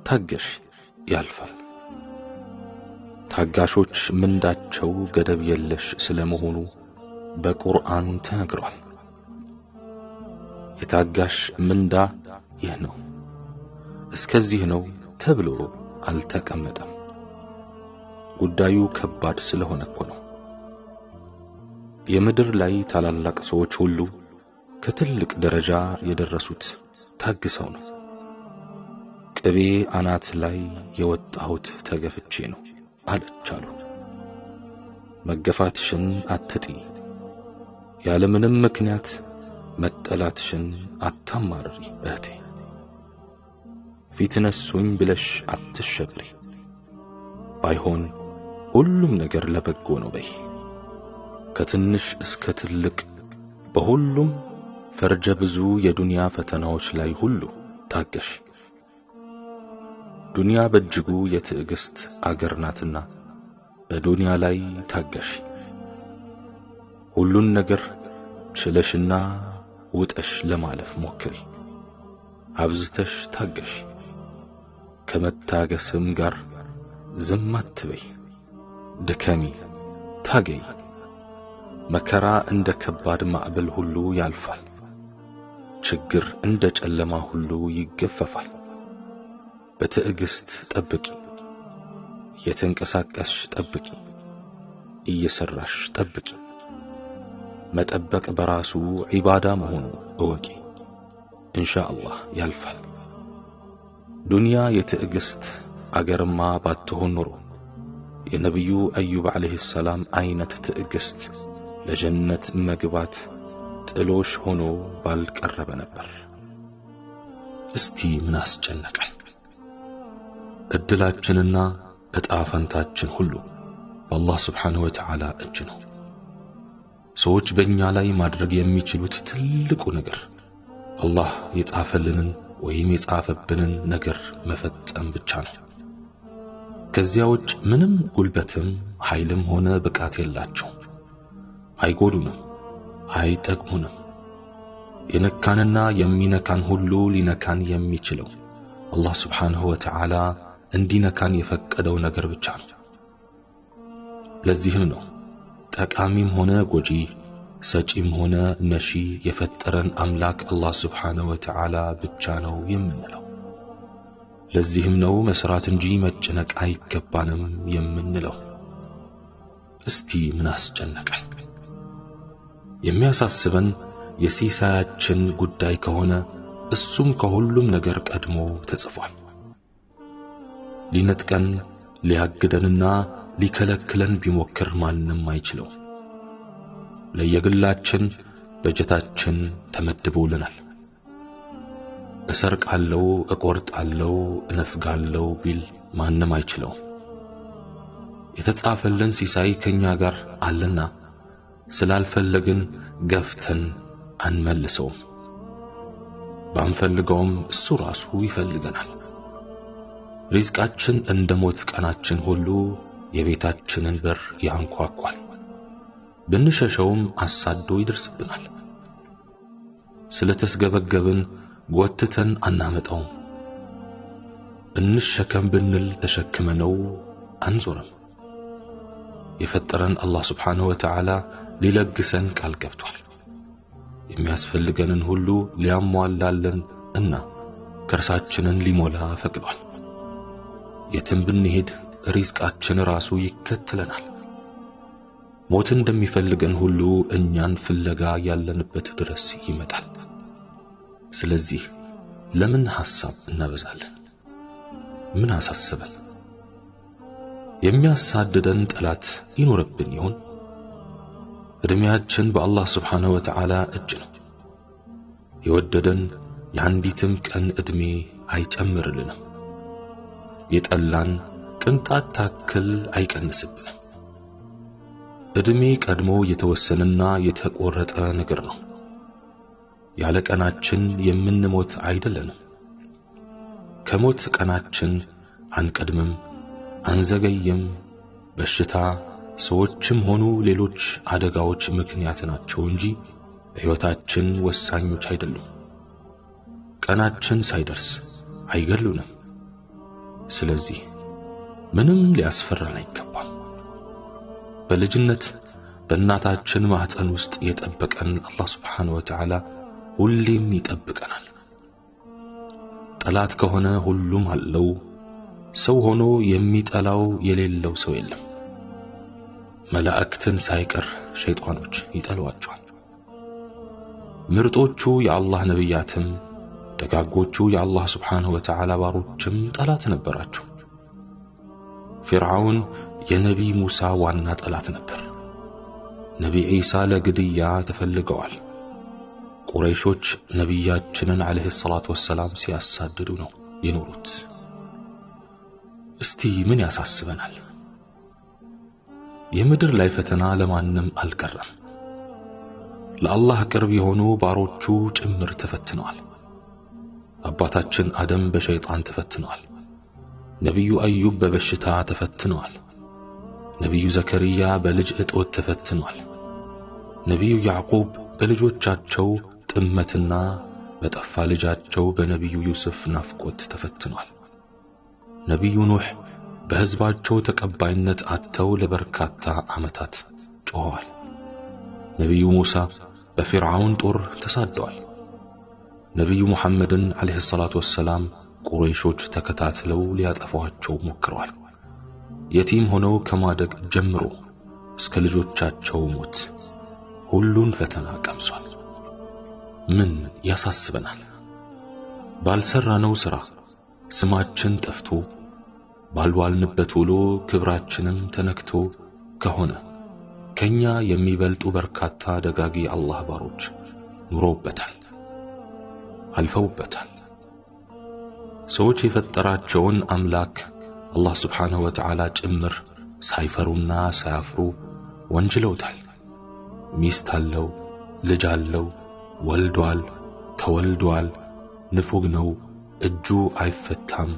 ታገሽ ያልፋል። ታጋሾች ምንዳቸው ገደብ የለሽ ስለመሆኑ በቁርአን ተነግሯል። የታጋሽ ምንዳ ይህ ነው፣ እስከዚህ ነው ተብሎ አልተቀመጠም። ጉዳዩ ከባድ ስለሆነ እኮ ነው። የምድር ላይ ታላላቅ ሰዎች ሁሉ ከትልቅ ደረጃ የደረሱት ታግሰው ነው። ቅቤ አናት ላይ የወጣሁት ተገፍቼ ነው አለች አሉ። መገፋትሽን አትጢ፣ ያለምንም ምክንያት መጠላትሽን አታማርሪ እህቴ። ፊት ነሱኝ ብለሽ አትሸብሪ፣ ባይሆን ሁሉም ነገር ለበጎ ነው በይ። ከትንሽ እስከ ትልቅ በሁሉም ፈርጀ ብዙ የዱንያ ፈተናዎች ላይ ሁሉ ታገሽ። ዱንያ በእጅጉ የትዕግስት አገር ናትና በዱንያ ላይ ታገሽ። ሁሉን ነገር ችለሽና ውጠሽ ለማለፍ ሞክሪ። አብዝተሽ ታገሽ። ከመታገስም ጋር ዝም አትበይ። ድከሚ፣ ታገይ። መከራ እንደ ከባድ ማዕበል ሁሉ ያልፋል። ችግር እንደ ጨለማ ሁሉ ይገፈፋል። በትዕግስት ጠብቂ። እየተንቀሳቀስሽ ጠብቂ፣ እየሰራሽ ጠብቂ። መጠበቅ በራሱ ዒባዳ መሆኑ እወቂ። ኢንሻአላህ ያልፋል። ዱንያ የትዕግስት አገርማ ባትሆን ኖሮ የነብዩ አዩብ አለይሂ ሰላም አይነት ትዕግስት ለጀነት መግባት ጥሎሽ ሆኖ ባልቀረበ ነበር። እስቲ ምን አስጨነቀን? እድላችንና እጣ ፈንታችን ሁሉ በአላህ Subhanahu Wa Ta'ala እጅ ነው። ሰዎች በእኛ ላይ ማድረግ የሚችሉት ትልቁ ነገር አላህ የጻፈልንን ወይም የጻፈብንን ነገር መፈጸም ብቻ ነው። ከዚያ ውጭ ምንም ጉልበትም ኃይልም ሆነ ብቃት የላቸውም። አይጎዱንም፣ አይጠቅሙንም። የነካንና የሚነካን ሁሉ ሊነካን የሚችለው አላህ Subhanahu Wa Ta'ala እንዲነካን የፈቀደው ነገር ብቻ ነው። ለዚህም ነው ጠቃሚም ሆነ ጎጂ፣ ሰጪም ሆነ ነሺ የፈጠረን አምላክ አላህ Subhanahu Wa Ta'ala ብቻ ነው የምንለው። ለዚህም ነው መስራት እንጂ መጨነቅ አይገባንም የምንለው። እስቲ ምን አስጨነቀን? የሚያሳስበን የሲሳያችን ጉዳይ ከሆነ እሱም ከሁሉም ነገር ቀድሞ ተጽፏል። ሊነጥቀን ሊያግደንና ሊከለክለን ቢሞክር ማንም አይችለው። ለየግላችን በጀታችን ተመድቦልናል። እሰርቃለሁ፣ እቆርጣለሁ፣ እነፍጋለሁ ቢል ማንም አይችለው። የተጻፈልን ሲሳይ ከኛ ጋር አለና ስላልፈለግን ገፍተን አንመልሰውም። ባንፈልገውም እሱ ራሱ ይፈልገናል። ሪዝቃችን እንደ ሞት ቀናችን ሁሉ የቤታችንን በር ያንኳኳል። ብንሸሸውም አሳዶ ይደርስብናል። ስለተስገበገብን ጎትተን አናመጣውም። እንሸከም ብንል ተሸክመነው አንዞርም። የፈጠረን አላህ Subhanahu Wa Ta'ala ሊለግሰን ቃል ገብቷል። የሚያስፈልገንን ሁሉ ሊያሟላልን እና ከርሳችንን ሊሞላ ፈቅዷል። የትም ብንሄድ ሪዝቃችን ራሱ ይከተለናል። ሞት እንደሚፈልገን ሁሉ እኛን ፍለጋ ያለንበት ድረስ ይመጣል። ስለዚህ ለምን ሐሳብ እናበዛለን? ምን አሳሰበን? የሚያሳድደን ጠላት ይኖርብን ይሆን? እድሜያችን በአላህ Subhanahu Wa Ta'ala እጅ ነው። የወደደን የአንዲትም ቀን እድሜ አይጨምርልንም። የጠላን ቅንጣት ታክል አይቀንስብንም። እድሜ ቀድሞ የተወሰነና የተቆረጠ ነገር ነው። ያለ ቀናችን የምንሞት አይደለንም። ከሞት ቀናችን አንቀድምም፣ አንዘገይም። በሽታ፣ ሰዎችም ሆኑ ሌሎች አደጋዎች ምክንያት ናቸው እንጂ በሕይወታችን ወሳኞች አይደሉም። ቀናችን ሳይደርስ አይገሉንም። ስለዚህ ምንም ሊያስፈራን አይገባም። በልጅነት በእናታችን ማህፀን ውስጥ የጠበቀን አላህ Subhanahu Wa Ta'ala ሁሌም ይጠብቀናል። ጠላት ከሆነ ሁሉም አለው። ሰው ሆኖ የሚጠላው የሌለው ሰው የለም። መላእክትን ሳይቀር ሸይጣኖች ይጠሏቸዋል። ምርጦቹ የአላህ ነብያትም ደጋጎቹ የአላህ Subhanahu Wa Ta'ala ባሮችም ጠላት ነበራቸው። ፊርዓውን የነቢይ ሙሳ ዋና ጠላት ነበር። ነቢይ ኢሳ ለግድያ ተፈልገዋል። ቁረይሾች ነቢያችንን አለይሂ ሰላቱ ወሰላም ሲያሳድዱ ነው የኖሩት። እስቲ ምን ያሳስበናል? የምድር ላይ ፈተና ለማንም አልቀረም። ለአላህ ቅርብ የሆኑ ባሮቹ ጭምር ተፈትነዋል። አባታችን አደም በሸይጣን ተፈትነዋል። ነቢዩ አዩብ በበሽታ ተፈትነዋል። ነቢዩ ዘከርያ በልጅ እጦት ተፈትነዋል። ነቢዩ ያዕቁብ በልጆቻቸው ጥመትና በጠፋ ልጃቸው በነቢዩ ዩሱፍ ናፍቆት ተፈትነዋል። ነቢዩ ኑህ በሕዝባቸው ተቀባይነት አጥተው ለበርካታ ዓመታት ጮኸዋል። ነቢዩ ሙሳ በፊርዓውን ጦር ተሳደዋል። ነቢዩ ሙሐመድን አለይሂ ሰላቱ ወሰላም ቁረይሾች ተከታትለው ሊያጠፏቸው ሞክረዋል። የቲም ሆነው ከማደግ ጀምሮ እስከ ልጆቻቸው ሞት ሁሉን ፈተና ቀምሷል። ምን ያሳስበናል? ባልሰራነው ሥራ ስማችን ጠፍቶ ባልዋልንበት ውሎ ክብራችንም ተነክቶ ከሆነ ከኛ የሚበልጡ በርካታ ደጋጊ አላህ ባሮች ኑሮበታል፣ አልፈውበታል። ሰዎች የፈጠራቸውን አምላክ አላህ Subhanahu Wa Ta'ala ጭምር ሳይፈሩና ሳያፍሩ ወንጅለውታል። ሚስት አለው፣ ልጅ አለው፣ ወልዷል፣ ተወልዷል፣ ንፉግ ነው፣ እጁ አይፈታም፣